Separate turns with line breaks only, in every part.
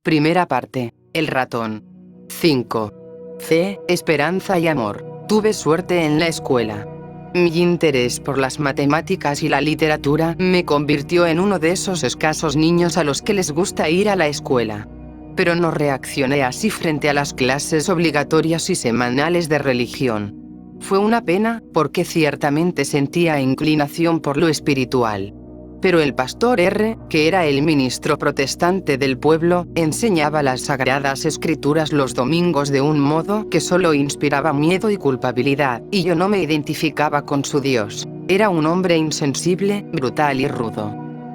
Primera parte. El ratón. 5. Fe, esperanza y amor. Tuve suerte en la escuela. Mi interés por las matemáticas y la literatura me convirtió en uno de esos escasos niños a los que les gusta ir a la escuela. Pero no reaccioné así frente a las clases obligatorias y semanales de religión. Fue una pena, porque ciertamente sentía inclinación por lo espiritual. Pero el pastor R., que era el ministro protestante del pueblo, enseñaba las sagradas escrituras los domingos de un modo que solo inspiraba miedo y culpabilidad, y yo no me identificaba con su Dios. Era un hombre insensible, brutal y rudo.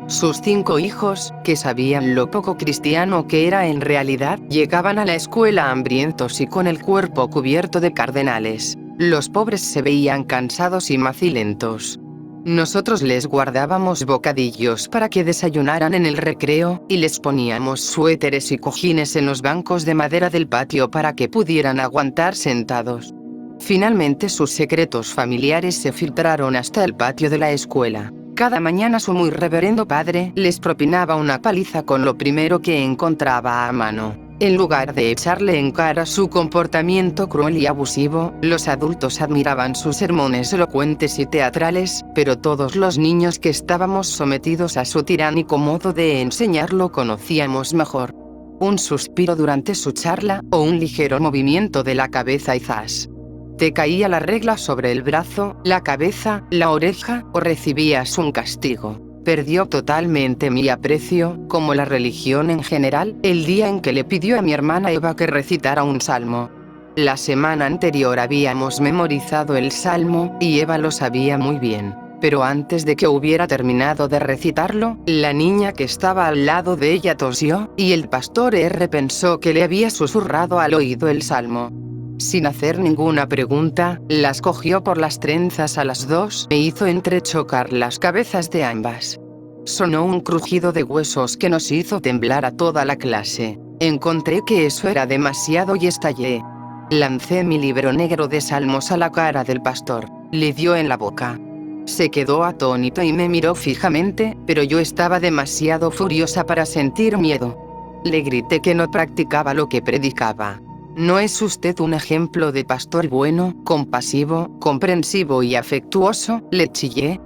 Sus 5 hijos, que sabían lo poco cristiano que era en realidad, llegaban a la escuela hambrientos y con el cuerpo cubierto de cardenales. Los pobres se veían cansados y macilentos. Nosotros les guardábamos bocadillos para que desayunaran en el recreo, y les poníamos suéteres y cojines en los bancos de madera del patio para que pudieran aguantar sentados. Finalmente sus secretos familiares se filtraron hasta el patio de la escuela. Cada mañana su muy reverendo padre les propinaba una paliza con lo primero que encontraba a mano. En lugar de echarle en cara su comportamiento cruel y abusivo, los adultos admiraban sus sermones elocuentes y teatrales, pero todos los niños que estábamos sometidos a su tiránico modo de enseñar lo conocíamos mejor. Un suspiro durante su charla, o un ligero movimiento de la cabeza y ¡zas! Te caía la regla sobre el brazo, la cabeza, la oreja, o recibías un castigo. Perdió totalmente mi aprecio, como la religión en general, el día en que le pidió a mi hermana Eva que recitara un salmo. La semana anterior habíamos memorizado el salmo, y Eva lo sabía muy bien. Pero antes de que hubiera terminado de recitarlo, la niña que estaba al lado de ella tosió, y el pastor R. pensó que le había susurrado al oído el salmo. Sin hacer ninguna pregunta, las cogió por las trenzas a las dos e hizo entrechocar las cabezas de ambas. Sonó un crujido de huesos que nos hizo temblar a toda la clase. Encontré que eso era demasiado y estallé. Lancé mi libro negro de salmos a la cara del pastor. Le dio en la boca. Se quedó atónito y me miró fijamente, pero yo estaba demasiado furiosa para sentir miedo. Le grité que no practicaba lo que predicaba. ¿No es usted un ejemplo de pastor bueno, compasivo, comprensivo y afectuoso?, le chillé.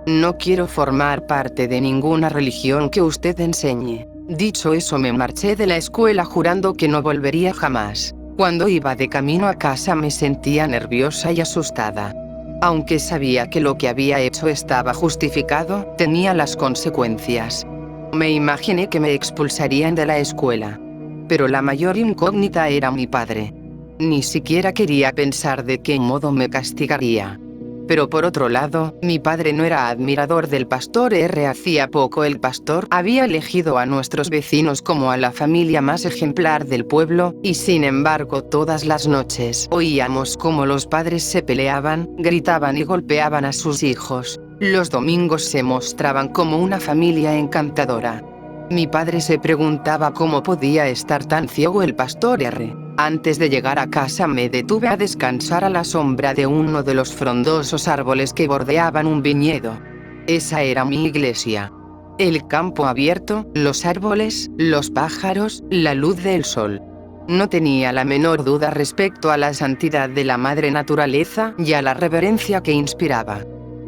No quiero formar parte de ninguna religión que usted enseñe. Dicho eso me marché de la escuela jurando que no volvería jamás. Cuando iba de camino a casa me sentía nerviosa y asustada. Aunque sabía que lo que había hecho estaba justificado, temía las consecuencias. Me imaginé que me expulsarían de la escuela. Pero la mayor incógnita era mi padre. Ni siquiera quería pensar de qué modo me castigaría. Pero por otro lado, mi padre no era admirador del pastor R. Hacía poco el pastor había elegido a nuestros vecinos como a la familia más ejemplar del pueblo, y sin embargo todas las noches oíamos cómo los padres se peleaban, gritaban y golpeaban a sus hijos. Los domingos se mostraban como una familia encantadora. Mi padre se preguntaba cómo podía estar tan ciego el pastor R. Antes de llegar a casa me detuve a descansar a la sombra de uno de los frondosos árboles que bordeaban un viñedo. Esa era mi iglesia. El campo abierto, los árboles, los pájaros, la luz del sol. No tenía la menor duda respecto a la santidad de la madre naturaleza y a la reverencia que inspiraba.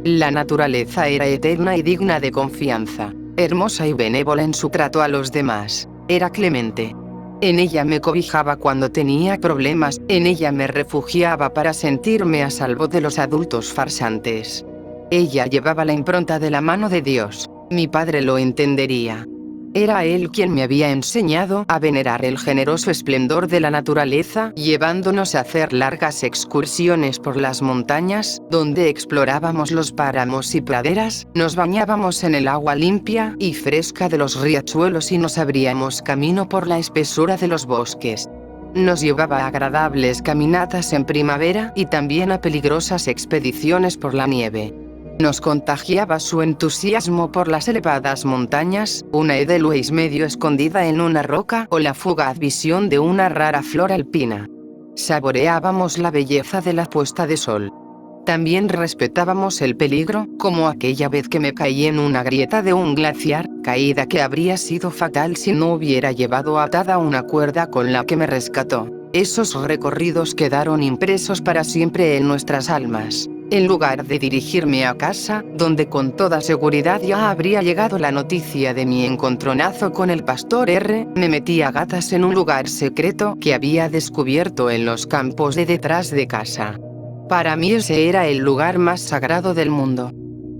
La naturaleza era eterna y digna de confianza. Hermosa y benévola en su trato a los demás. Era clemente. En ella me cobijaba cuando tenía problemas, en ella me refugiaba para sentirme a salvo de los adultos farsantes. Ella llevaba la impronta de la mano de Dios. Mi padre lo entendería. Era él quien me había enseñado a venerar el generoso esplendor de la naturaleza, llevándonos a hacer largas excursiones por las montañas, donde explorábamos los páramos y praderas, nos bañábamos en el agua limpia y fresca de los riachuelos y nos abríamos camino por la espesura de los bosques. Nos llevaba a agradables caminatas en primavera y también a peligrosas expediciones por la nieve. Nos contagiaba su entusiasmo por las elevadas montañas, una edelweiss medio escondida en una roca o la fugaz visión de una rara flor alpina. Saboreábamos la belleza de la puesta de sol. También respetábamos el peligro, como aquella vez que me caí en una grieta de un glaciar, caída que habría sido fatal si no hubiera llevado atada una cuerda con la que me rescató. Esos recorridos quedaron impresos para siempre en nuestras almas. En lugar de dirigirme a casa, donde con toda seguridad ya habría llegado la noticia de mi encontronazo con el pastor R, me metí a gatas en un lugar secreto que había descubierto en los campos de detrás de casa. Para mí ese era el lugar más sagrado del mundo.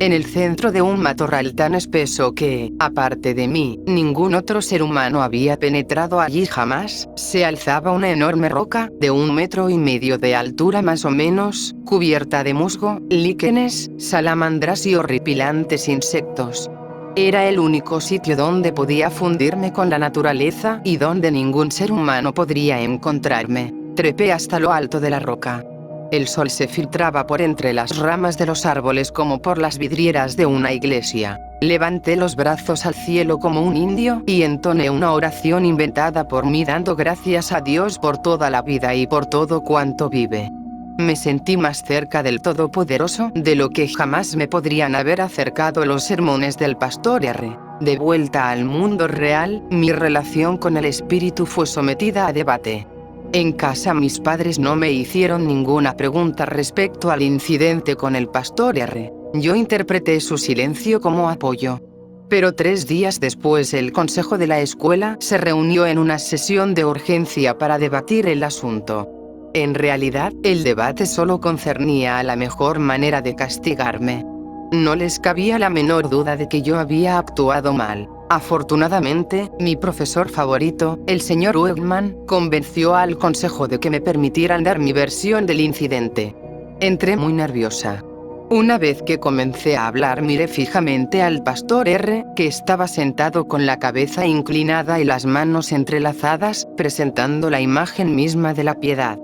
En el centro de un matorral tan espeso que, aparte de mí, ningún otro ser humano había penetrado allí jamás, se alzaba una enorme roca, de 1,5 metros de altura más o menos, cubierta de musgo, líquenes, salamandras y horripilantes insectos. Era el único sitio donde podía fundirme con la naturaleza y donde ningún ser humano podría encontrarme. Trepé hasta lo alto de la roca. El sol se filtraba por entre las ramas de los árboles como por las vidrieras de una iglesia. Levanté los brazos al cielo como un indio y entoné una oración inventada por mí dando gracias a Dios por toda la vida y por todo cuanto vive. Me sentí más cerca del Todopoderoso de lo que jamás me podrían haber acercado los sermones del pastor R. De vuelta al mundo real, mi relación con el espíritu fue sometida a debate. En casa mis padres no me hicieron ninguna pregunta respecto al incidente con el pastor R. Yo interpreté su silencio como apoyo. Pero 3 días después el consejo de la escuela se reunió en una sesión de urgencia para debatir el asunto. En realidad, el debate solo concernía a la mejor manera de castigarme. No les cabía la menor duda de que yo había actuado mal. Afortunadamente, mi profesor favorito, el señor Wegman, convenció al consejo de que me permitieran dar mi versión del incidente. Entré muy nerviosa. Una vez que comencé a hablar miré fijamente al pastor R, que estaba sentado con la cabeza inclinada y las manos entrelazadas, presentando la imagen misma de la piedad.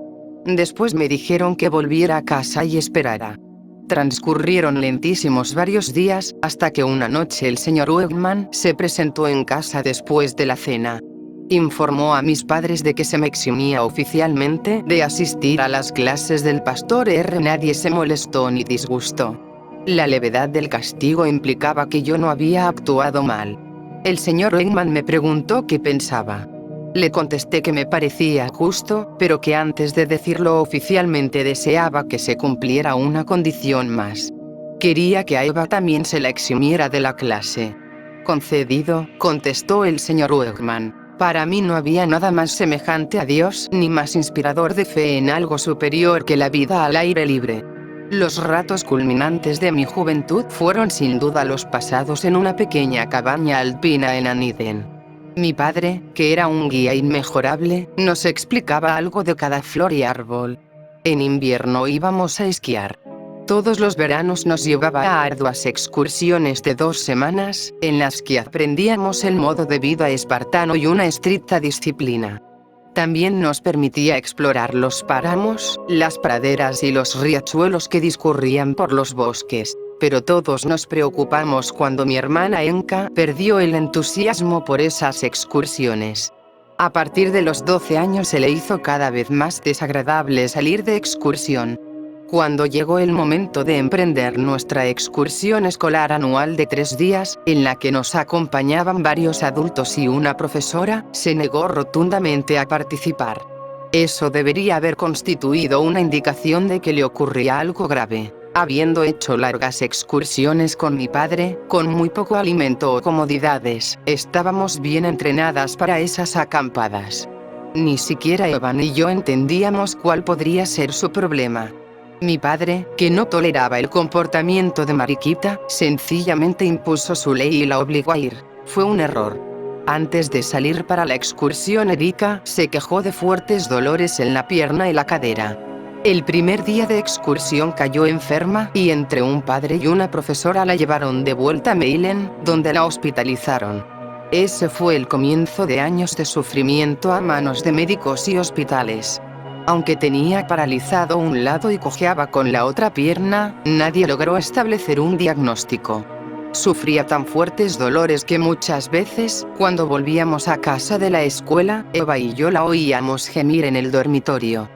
Después me dijeron que volviera a casa y esperara. Transcurrieron lentísimos varios días, hasta que una noche el señor Wegman se presentó en casa después de la cena. Informó a mis padres de que se me eximía oficialmente de asistir a las clases del pastor R. Nadie se molestó ni disgustó. La levedad del castigo implicaba que yo no había actuado mal. El señor Wegman me preguntó qué pensaba. Le contesté que me parecía justo, pero que antes de decirlo oficialmente deseaba que se cumpliera una condición más. Quería que a Eva también se la eximiera de la clase. Concedido, contestó el señor Wegman. Para mí no había nada más semejante a Dios ni más inspirador de fe en algo superior que la vida al aire libre. Los ratos culminantes de mi juventud fueron sin duda los pasados en una pequeña cabaña alpina en Aniden. Mi padre, que era un guía inmejorable, nos explicaba algo de cada flor y árbol. En invierno íbamos a esquiar. Todos los veranos nos llevaba a arduas excursiones de 2 semanas, en las que aprendíamos el modo de vida espartano y una estricta disciplina. También nos permitía explorar los páramos, las praderas y los riachuelos que discurrían por los bosques. Pero todos nos preocupamos cuando mi hermana Enka perdió el entusiasmo por esas excursiones. A partir de los 12 años se le hizo cada vez más desagradable salir de excursión. Cuando llegó el momento de emprender nuestra excursión escolar anual de 3 días, en la que nos acompañaban varios adultos y una profesora, se negó rotundamente a participar. Eso debería haber constituido una indicación de que le ocurría algo grave. Habiendo hecho largas excursiones con mi padre, con muy poco alimento o comodidades, estábamos bien entrenadas para esas acampadas. Ni siquiera Eva ni yo entendíamos cuál podría ser su problema. Mi padre, que no toleraba el comportamiento de Mariquita, sencillamente impuso su ley y la obligó a ir. Fue un error. Antes de salir para la excursión, Erika se quejó de fuertes dolores en la pierna y la cadera. El primer día de excursión cayó enferma y entre un padre y una profesora la llevaron de vuelta a Meilen, donde la hospitalizaron. Ese fue el comienzo de años de sufrimiento a manos de médicos y hospitales. Aunque tenía paralizado un lado y cojeaba con la otra pierna, nadie logró establecer un diagnóstico. Sufría tan fuertes dolores que muchas veces, cuando volvíamos a casa de la escuela, Eva y yo la oíamos gemir en el dormitorio.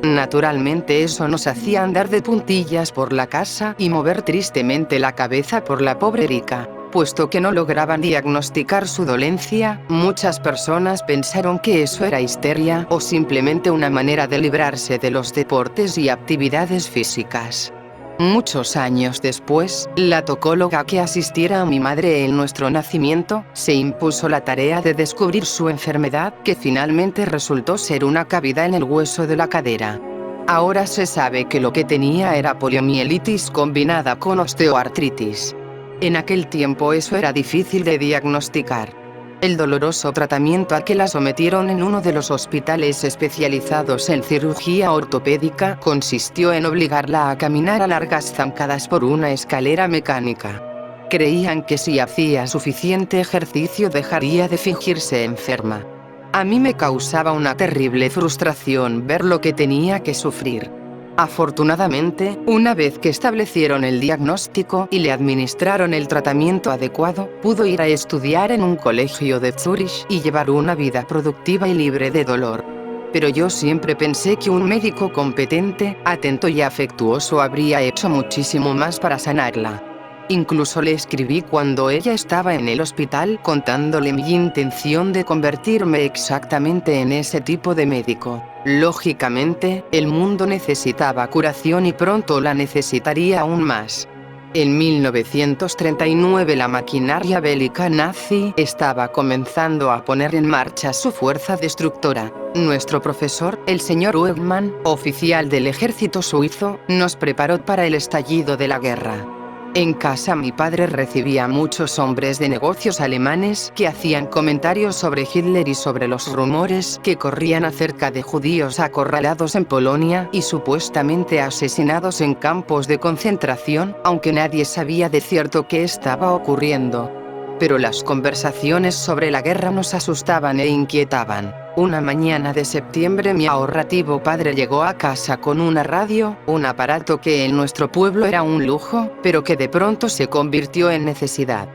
Naturalmente eso nos hacía andar de puntillas por la casa y mover tristemente la cabeza por la pobre Erika. Puesto que no lograban diagnosticar su dolencia, muchas personas pensaron que eso era histeria o simplemente una manera de librarse de los deportes y actividades físicas. Muchos años después, la tocóloga que asistiera a mi madre en nuestro nacimiento, se impuso la tarea de descubrir su enfermedad, que finalmente resultó ser una cavidad en el hueso de la cadera. Ahora se sabe que lo que tenía era poliomielitis combinada con osteoartritis. En aquel tiempo eso era difícil de diagnosticar. El doloroso tratamiento a que la sometieron en uno de los hospitales especializados en cirugía ortopédica consistió en obligarla a caminar a largas zancadas por una escalera mecánica. Creían que si hacía suficiente ejercicio dejaría de fingirse enferma. A mí me causaba una terrible frustración ver lo que tenía que sufrir. Afortunadamente, una vez que establecieron el diagnóstico y le administraron el tratamiento adecuado, pudo ir a estudiar en un colegio de Zúrich y llevar una vida productiva y libre de dolor. Pero yo siempre pensé que un médico competente, atento y afectuoso habría hecho muchísimo más para sanarla. Incluso le escribí cuando ella estaba en el hospital contándole mi intención de convertirme exactamente en ese tipo de médico. Lógicamente, el mundo necesitaba curación y pronto la necesitaría aún más. En 1939 la maquinaria bélica nazi estaba comenzando a poner en marcha su fuerza destructora. Nuestro profesor, el señor Uegmann, oficial del ejército suizo, nos preparó para el estallido de la guerra. En casa mi padre recibía muchos hombres de negocios alemanes que hacían comentarios sobre Hitler y sobre los rumores que corrían acerca de judíos acorralados en Polonia y supuestamente asesinados en campos de concentración, aunque nadie sabía de cierto qué estaba ocurriendo. Pero las conversaciones sobre la guerra nos asustaban e inquietaban. Una mañana de septiembre mi ahorrativo padre llegó a casa con una radio, un aparato que en nuestro pueblo era un lujo, pero que de pronto se convirtió en necesidad.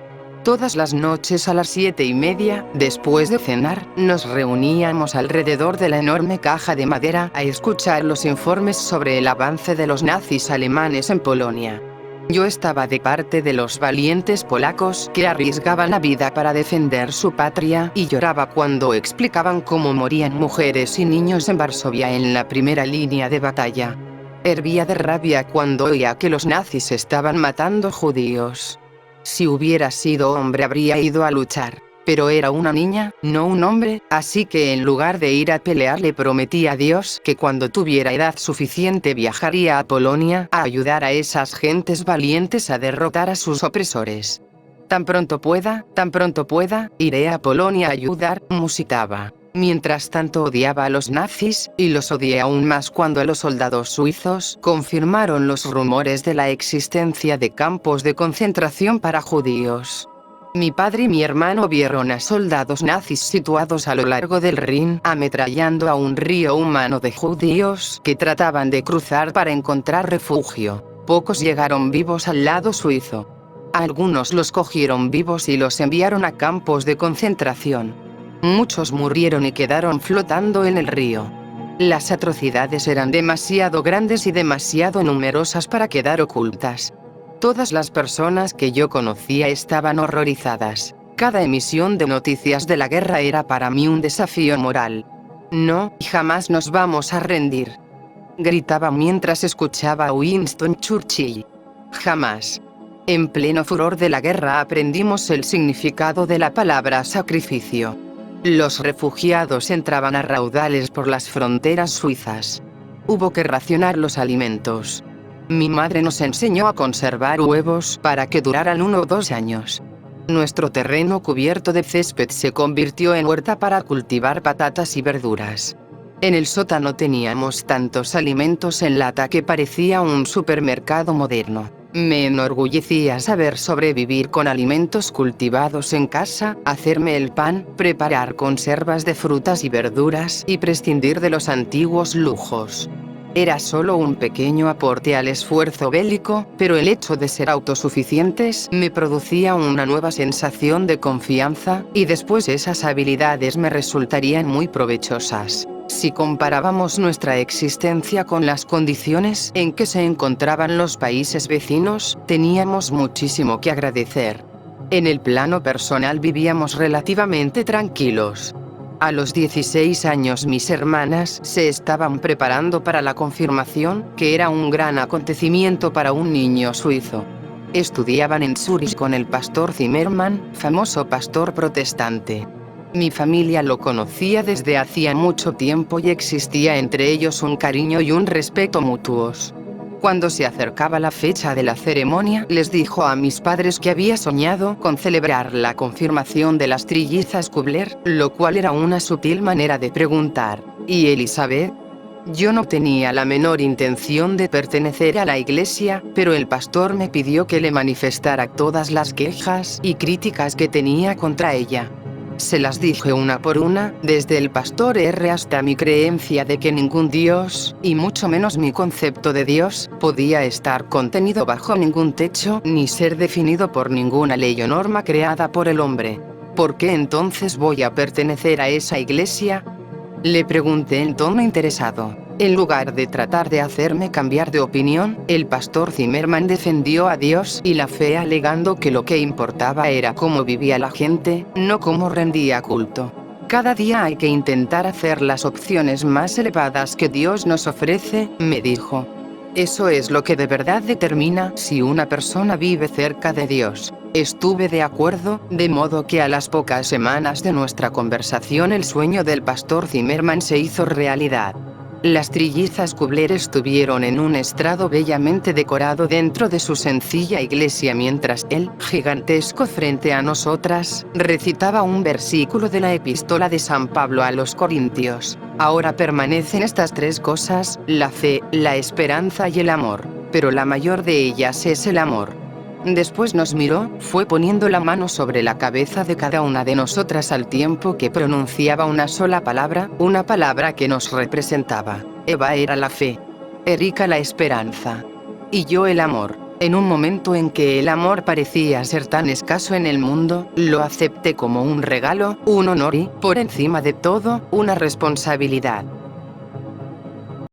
Todas las noches a las 7:30, después de cenar, nos reuníamos alrededor de la enorme caja de madera a escuchar los informes sobre el avance de los nazis alemanes en Polonia. Yo estaba de parte de los valientes polacos que arriesgaban la vida para defender su patria y lloraba cuando explicaban cómo morían mujeres y niños en Varsovia en la primera línea de batalla. Hervía de rabia cuando oía que los nazis estaban matando judíos. Si hubiera sido hombre habría ido a luchar. Pero era una niña, no un hombre, así que en lugar de ir a pelear le prometí a Dios que cuando tuviera edad suficiente viajaría a Polonia a ayudar a esas gentes valientes a derrotar a sus opresores. Tan pronto pueda, iré a Polonia a ayudar, musitaba. Mientras tanto odiaba a los nazis, y los odié aún más cuando los soldados suizos confirmaron los rumores de la existencia de campos de concentración para judíos. Mi padre y mi hermano vieron a soldados nazis situados a lo largo del Rin ametrallando a un río humano de judíos que trataban de cruzar para encontrar refugio. Pocos llegaron vivos al lado suizo. Algunos los cogieron vivos y los enviaron a campos de concentración. Muchos murieron y quedaron flotando en el río. Las atrocidades eran demasiado grandes y demasiado numerosas para quedar ocultas. Todas las personas que yo conocía estaban horrorizadas. Cada emisión de noticias de la guerra era para mí un desafío moral. No, jamás nos vamos a rendir. Gritaba mientras escuchaba a Winston Churchill. Jamás. En pleno furor de la guerra aprendimos el significado de la palabra sacrificio. Los refugiados entraban a raudales por las fronteras suizas. Hubo que racionar los alimentos. Mi madre nos enseñó a conservar huevos para que duraran 1 o 2 años. Nuestro terreno cubierto de césped se convirtió en huerta para cultivar patatas y verduras. En el sótano teníamos tantos alimentos en lata que parecía un supermercado moderno. Me enorgullecía saber sobrevivir con alimentos cultivados en casa, hacerme el pan, preparar conservas de frutas y verduras y prescindir de los antiguos lujos. Era solo un pequeño aporte al esfuerzo bélico, pero el hecho de ser autosuficientes me producía una nueva sensación de confianza, y después esas habilidades me resultarían muy provechosas. Si comparábamos nuestra existencia con las condiciones en que se encontraban los países vecinos, teníamos muchísimo que agradecer. En el plano personal vivíamos relativamente tranquilos. A los 16 años mis hermanas se estaban preparando para la confirmación, que era un gran acontecimiento para un niño suizo. Estudiaban en Zúrich con el pastor Zimmermann, famoso pastor protestante. Mi familia lo conocía desde hacía mucho tiempo y existía entre ellos un cariño y un respeto mutuos. Cuando se acercaba la fecha de la ceremonia, les dijo a mis padres que había soñado con celebrar la confirmación de las trillizas Kubler, lo cual era una sutil manera de preguntar: ¿y Elizabeth? Yo no tenía la menor intención de pertenecer a la iglesia, pero el pastor me pidió que le manifestara todas las quejas y críticas que tenía contra ella. Se las dije una por una, desde el pastor R hasta mi creencia de que ningún Dios, y mucho menos mi concepto de Dios, podía estar contenido bajo ningún techo, ni ser definido por ninguna ley o norma creada por el hombre. ¿Por qué entonces voy a pertenecer a esa iglesia? Le pregunté en tono interesado. En lugar de tratar de hacerme cambiar de opinión, el pastor Zimmermann defendió a Dios y la fe alegando que lo que importaba era cómo vivía la gente, no cómo rendía culto. Cada día hay que intentar hacer las opciones más elevadas que Dios nos ofrece, me dijo. Eso es lo que de verdad determina si una persona vive cerca de Dios. Estuve de acuerdo, de modo que a las pocas semanas de nuestra conversación el sueño del pastor Zimmermann se hizo realidad. Las trillizas Kubler estuvieron en un estrado bellamente decorado dentro de su sencilla iglesia mientras él, gigantesco frente a nosotras, recitaba un versículo de la epístola de San Pablo a los Corintios. Ahora permanecen estas tres cosas: la fe, la esperanza y el amor. Pero la mayor de ellas es el amor. Después nos miró, fue poniendo la mano sobre la cabeza de cada una de nosotras al tiempo que pronunciaba una sola palabra, una palabra que nos representaba. Eva era la fe, Erika la esperanza, y yo el amor. En un momento en que el amor parecía ser tan escaso en el mundo, lo acepté como un regalo, un honor y, por encima de todo, una responsabilidad.